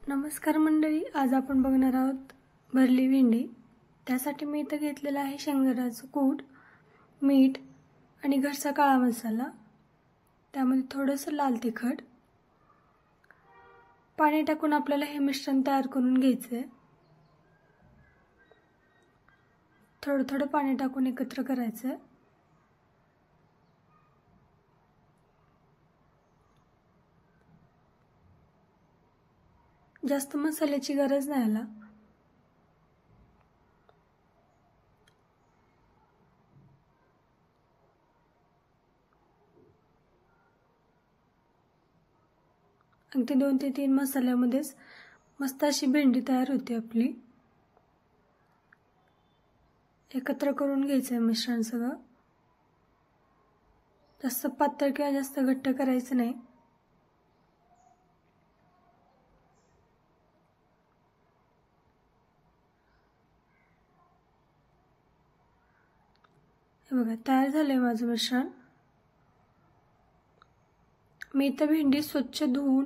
नमस्कार मंडळी, आज आपण बघणार आहोत भरली भेंडी। त्यासाठी मी इथं घेतलेला आहे शेंगदाण्याचं कूट, मीठ आणि घरचा काळा मसाला, त्यामध्ये थोडंसं लाल तिखट। पाणी टाकून आपल्याला हे मिश्रण तयार करून घ्यायचं आहे। थोडं थोडं पाणी टाकून एकत्र करायचं आहे। जास्त मसाल्याची गरज नाही याला। अगदी 2 ते 3 मसाल्यामध्येच मस्त अशी भेंडी तयार होते आपली। एकत्र करून घ्यायचं आहे मिश्रण सगळं। जास्त पातळ किंवा जास्त घट्ट करायचं नाही। हे बघा, तयार झालंय माझं मिश्रण। मी इथं भेंडी स्वच्छ धुवून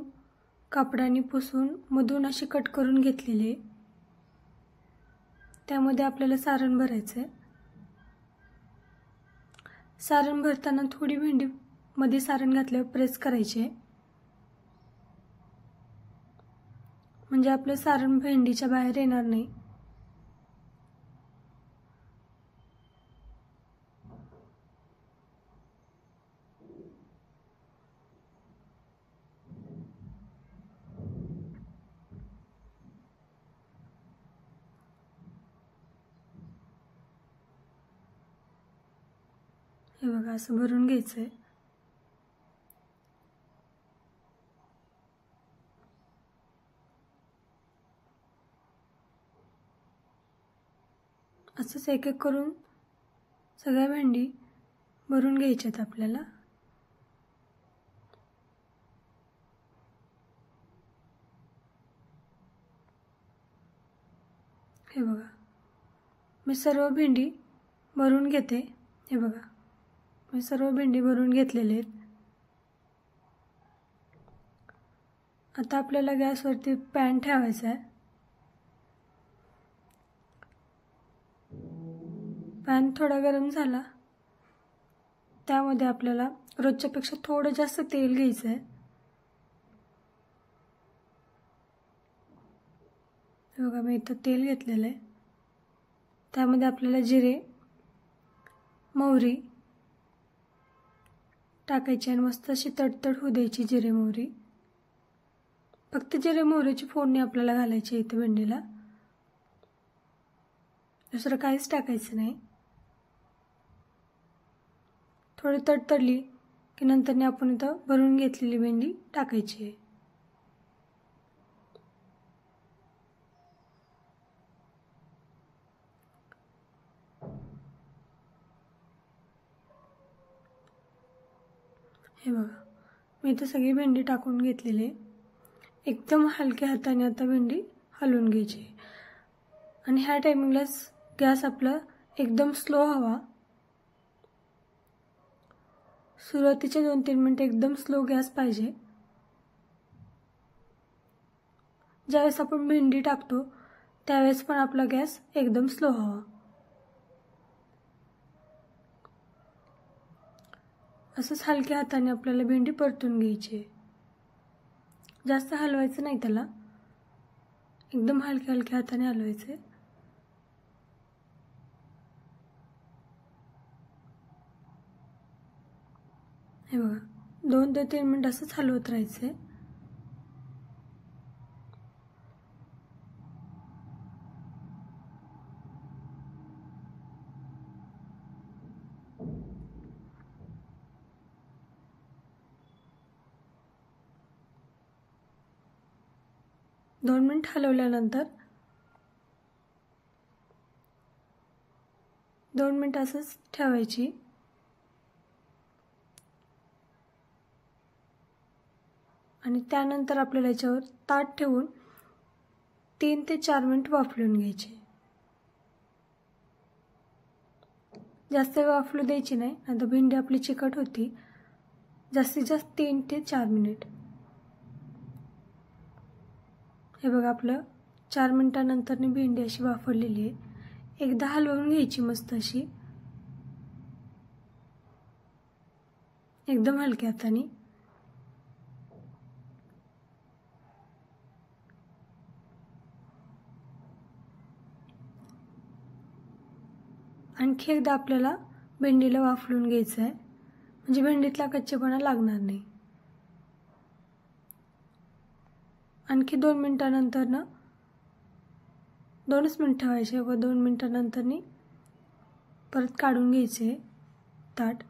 कापडाने पुसून मधून अशी कट करून घेतलेली आहे। त्यामध्ये आपल्याला सारण भरायचं आहे। सारण भरताना थोडी भेंडी मध्ये सारण घातल्यावर प्रेस करायचे, म्हणजे आपलं सारण भेंडीच्या बाहेर येणार नाही। हे बघा, असं भरून घ्यायचंय। असंच एक एक करून सगळ्या भेंडी भरून घ्यायच्यात आपल्याला। हे बघा, मी सर्व भेंडी भरून घेते। हे बघा, मी सर्व भेंडी भरून घेतलेले आहेत। आता आपल्याला गॅसवरती पॅन ठेवायचा आहे। पॅन थोडा गरम झाला, त्यामध्ये आपल्याला रोजच्यापेक्षा थोडं जास्त तेल घ्यायचं आहे। हे बघा, मी इथं तेल घेतलेलं आहे। त्यामध्ये आपल्याला जिरे, मोहरी टाकायची आणि मस्त अशी तडतड होऊ द्यायची जिरे मोहरी। फक्त जिरे मोहरीची फोडणी आपल्याला घालायची इथे भेंडीला, दुसरं काहीच टाकायचं नाही। थोडी तडतडली की नंतर आपण इथं भरून घेतलेली भेंडी टाकायची आहे। हे बघा, मी इथं सगळी भेंडी टाकून घेतलेली आहे। एकदम हलक्या हाताने आता भेंडी हलवून घ्यायची आणि ह्या टायमिंगलाच गॅस आपला एकदम स्लो हवा। सुरुवातीचे 2-3 मिनिटं एकदम स्लो गॅस पाहिजे। ज्यावेळेस आपण भेंडी टाकतो त्यावेळेस पण आपला गॅस एकदम स्लो हवा। असंच हलक्या हाताने आपल्याला भेंडी परतून घ्यायची आहे। जास्त हलवायचं नाही त्याला, एकदम हलक्या हलक्या हाताने हलवायचे। हे बघा, 2 ते 3 मिनिट असंच हलवत राहायचंय। दोन मिनिट हलवल्यानंतर 2 मिनिट असंच ठेवायची आणि त्यानंतर आपल्याला याच्यावर ताट ठेवून 3 ते 4 मिनिट वाफलून घ्यायचे। जास्त वेळ वाफलू द्यायची नाही, नाहीतर भेंडी आपली चिकट होती। जास्तीत जास्त 3 ते 4 मिनिट। हे बघा आपलं 4 मिनिटानंतर भेंडी अशी वाफरलेली आहे. एकदा हलवून घ्यायची मस्त अशी, एकदम हलक्या हाताने. आणखी एकदा आपल्याला भेंडीला वाफलून घ्यायचं आहे, म्हणजे भेंडीतला कच्चेपणा लागणार नाही. आणखी 2 मिनिटानंतर 2च मिनिट ठेवायचे व 2 मिनिटानंतर परत काढून घ्यायचे ताट.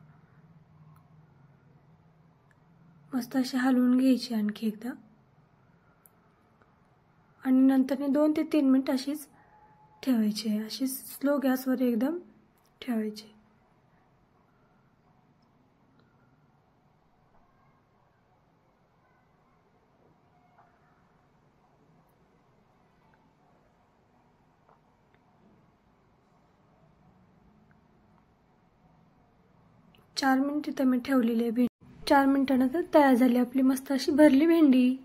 मस्त अशी हलवून घ्यायची आणखी एकदा, आणि नंतर 2 ते 3 मिनिट अशीच ठेवायची. अशी स्लो गॅसवर एकदम ठेवायची. चार मिनिट इथं मी ठेवलेली आहे भेंडी. 4 मिनिटानंतर तयार झाली आपली मस्त अशी भरली भेंडी.